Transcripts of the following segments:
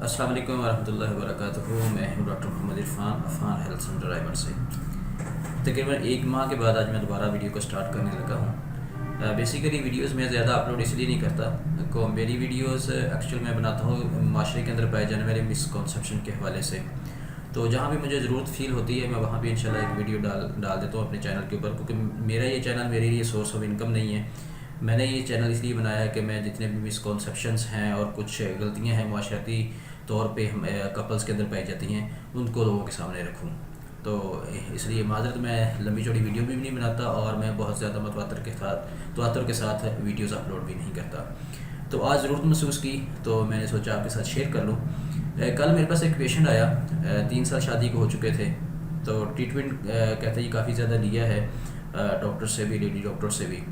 अस्सलाम वालेकुम वरहमतुल्लाहि वबरकातुहू। मैं हूँ doctor Mohammad Irfan Afan health centre Raibad से। तकरीबन एक माह के बाद आज मैं दोबारा वीडियो को स्टार्ट करने लगा हूँ। बेसिकली वीडियोस मैं ज़्यादा अपलोड इसलिए नहीं करता को मेरी वीडियोस एक्चुअल मैं बनाता हूँ माशरे के अंदर पाए जाने वाले मिसकॉन्सेप्शन के हवाले से। तो जहाँ भी मुझे ज़रूरत फील होती है मैं वहाँ भी इंशाल्लाह एक वीडियो डाल देता हूँ अपने चैनल के ऊपर, क्योंकि मेरा ये चैनल मेरे लिए सोर्स ऑफ इनकम नहीं है। मैंने ये चैनल इसलिए बनाया है कि मैं जितने भी मिसकॉन्सेप्शंस हैं और कुछ गलतियाँ हैं माशरती तौर पे हम कपल्स के अंदर पाई जाती हैं उनको लोगों के सामने रखूं। तो इसलिए माजरत मैं लंबी चौड़ी वीडियो भी नहीं बनाता और मैं बहुत ज़्यादा तवातर के साथ वीडियोस अपलोड भी नहीं करता। तो आज ज़रूरत महसूस की तो मैंने सोचा आपके साथ शेयर कर लूँ। कल मेरे पास एक पेशेंट आया, 3 साल शादी को हो चुके थे। तो ट्रीटमेंट कहते ही काफ़ी ज़्यादा लिया है, डॉक्टर से भी, लेडी डॉक्टर से भी।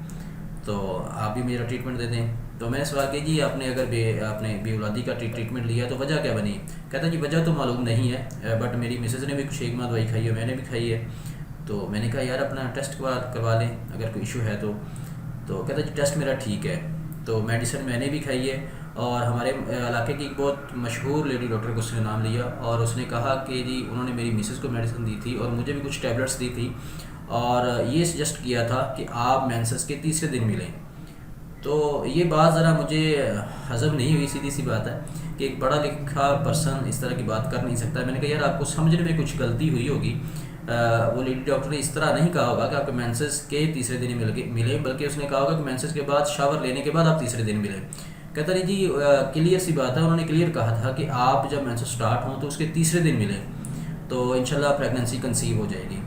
तो आप भी मेरा ट्रीटमेंट दे दें। तो मैंने सवाल किया जी आपने अगर आपने बेऔलादी का ट्रीटमेंट लिया तो वजह क्या बनी? कहता जी वजह तो मालूम नहीं है, बट मेरी मिसेज़ ने भी कुछ एक माह दवाई खाई है, मैंने भी खाई है। तो मैंने कहा यार अपना टेस्ट करवा लें अगर कोई इशू है तो। कहता जी टेस्ट मेरा ठीक है। तो मेडिसिन मैंने भी खाई है और हमारे इलाके की एक बहुत मशहूर लेडी डॉक्टर को उसने नाम लिया और उसने कहा कि जी उन्होंने मेरी मिसेज़ को मेडिसिन दी थी और मुझे भी कुछ टैबलेट्स दी थी और ये सजेस्ट किया था कि आप मेंसेस के तीसरे दिन मिलें। तो ये बात ज़रा मुझे हज़म नहीं हुई। सीधी सी बात है कि एक पढ़ा लिखा पर्सन इस तरह की बात कर नहीं सकता। मैंने कहा यार आपको समझने में कुछ गलती हुई होगी। वो लेडी डॉक्टर ने इस तरह नहीं कहा होगा कि आपके मेंसेस के तीसरे दिन मिले, बल्कि उसने कहा होगा कि मेंसेस के बाद शावर लेने के बाद आप तीसरे दिन मिले। कहता नहीं जी क्लियर सी बात है, उन्होंने क्लियर कहा था कि आप जब मेंसेस स्टार्ट हों तो उसके तीसरे दिन मिले तो इंशाल्लाह प्रेगनेंसी कंसीव हो जाएगी।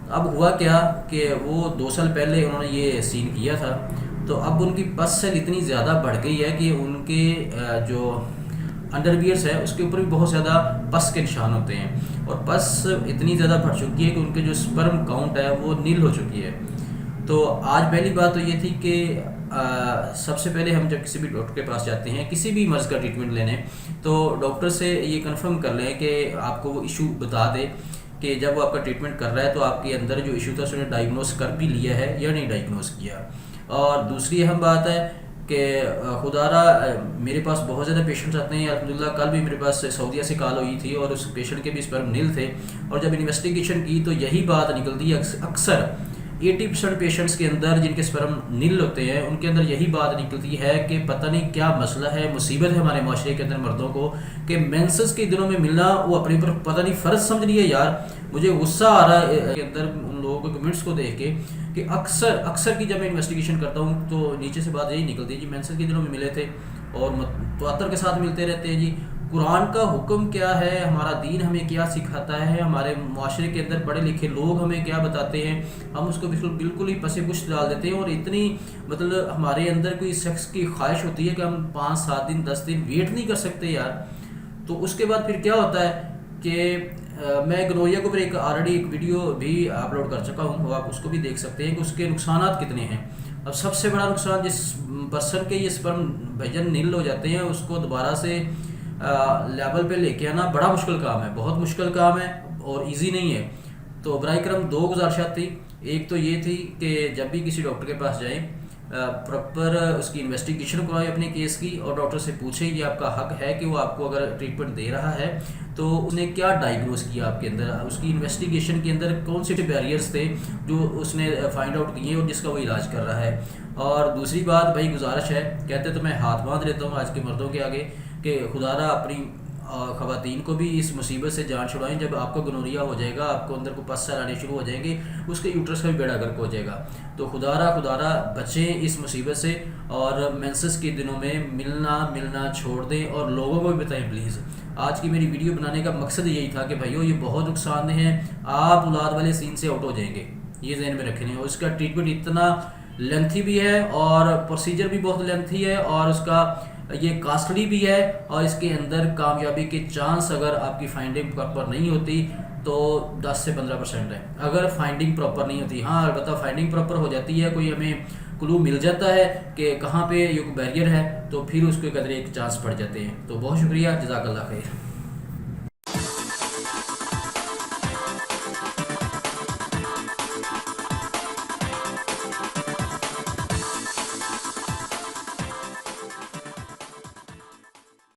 अब हुआ क्या कि वो 2 साल पहले उन्होंने ये सीन किया था, तो अब उनकी पस सेल इतनी ज़्यादा बढ़ गई है कि उनके जो अंडरवियर्स है उसके ऊपर भी बहुत ज़्यादा पस के निशान होते हैं और पस इतनी ज़्यादा बढ़ चुकी है कि उनके जो स्पर्म काउंट है वो नील हो चुकी है। तो आज पहली बात तो ये थी कि सबसे पहले हम जब किसी भी डॉक्टर के पास जाते हैं किसी भी मर्ज़ का ट्रीटमेंट लेने, तो डॉक्टर से ये कंफर्म कर लें कि आपको वो इशू बता दे कि जब वो आपका ट्रीटमेंट कर रहा है तो आपके अंदर जो इशू था उसने डायग्नोस कर भी लिया है या नहीं डायग्नोस किया। और दूसरी अहम बात है कि खुदारा मेरे पास बहुत ज़्यादा पेशेंट्स आते हैं। अल्हम्दुलिल्लाह कल भी मेरे पास सऊदीया से कॉल हुई थी और उस पेशेंट के भी स्पर्म नील थे और जब इन्वेस्टिगेशन की तो यही बात निकलती है। अक्सर 80% पेशेंट्स के अंदर जिनके स्पर्म नील होते हैं उनके अंदर यही बात निकलती है कि पता नहीं क्या मसला है, मुसीबत है हमारे माशरे के अंदर मर्दों को कि मेंसेस के दिनों में मिलना वो अपने ऊपर पता नहीं फ़र्ज समझ रही है। यार मुझे गुस्सा आ रहा है के अंदर उन लोगों के कमेंट्स को देख के कि अक्सर की जब मैं इन्वेस्टिगेशन करता हूँ तो नीचे से बात यही निकलती है जी मेंसेस के दिनों में मिले थे और तवातर के साथ मिलते रहते हैं। जी कुरान का हुक्म क्या है, हमारा दीन हमें क्या सिखाता है, हमारे माशरे के अंदर पढ़े लिखे लोग हमें क्या बताते हैं, हम उसको बिल्कुल ही पसे पुष्ट डाल देते हैं। और इतनी मतलब हमारे अंदर कोई सेक्स की ख्वाहिश होती है कि हम 5-7 दिन 10 दिन वेट नहीं कर सकते यार। तो उसके बाद फिर क्या होता है कि मैं गनोरिया के ऊपर ऑलरेडी एक वीडियो भी अपलोड कर चुका हूँ, आप उसको भी देख सकते हैं कि उसके नुकसान कितने हैं। अब सबसे बड़ा नुकसान जिस पर्सन के ये स्पर्म भजन नील हो जाते हैं उसको दोबारा से लेवल पे लेके आना बड़ा मुश्किल काम है, बहुत मुश्किल काम है और इजी नहीं है। तो बराए करम 2 गुजारिशात थी। एक तो ये थी कि जब भी किसी डॉक्टर के पास जाएं प्रॉपर उसकी इन्वेस्टिगेशन करवाएं अपने केस की और डॉक्टर से पूछें ये आपका हक है कि वो आपको अगर ट्रीटमेंट दे रहा है तो उसने क्या डायग्नोस किया आपके अंदर, उसकी इन्वेस्टिगेशन के अंदर कौन से बैरियर्स थे जो उसने फाइंड आउट किए और जिसका वो इलाज कर रहा है। और दूसरी बात भाई गुजारिश है, कहते तो मैं हाथ बांध लेता हूँ आज के मर्दों के आगे कि खुदारा अपनी ख़वातीन को भी इस मुसीबत से जान छुड़ाएं। जब आपको गनोरिया हो जाएगा, आपको अंदर को पस सेल आने शुरू हो जाएंगे, उसके यूट्रस का भी बेड़ा गर्क हो जाएगा। तो खुदारा बचें इस मुसीबत से और मेंसेस के दिनों में मिलना छोड़ दें और लोगों को भी बताएं प्लीज़। आज की मेरी वीडियो बनाने का मकसद यही था कि भाइयों ये बहुत नुकसानदेह है, आप औलाद वाले सीन से आउट हो जाएंगे, ये ज़हन में रखने। और उसका ट्रीटमेंट इतना लेंथी भी है और प्रोसीजर भी बहुत लेंथी है और उसका ये कास्टली भी है और इसके अंदर कामयाबी के चांस अगर आपकी फाइंडिंग प्रॉपर नहीं होती तो 10 से 15% है अगर फाइंडिंग प्रॉपर नहीं होती। हाँ अलबत्ता फाइंडिंग प्रॉपर हो जाती है, कोई हमें क्लू मिल जाता है कि कहाँ पे ये बैरियर है तो फिर उसके कदर एक चांस पड़ जाते हैं। तो बहुत शुक्रिया, जज़ाकल्लाह खैर।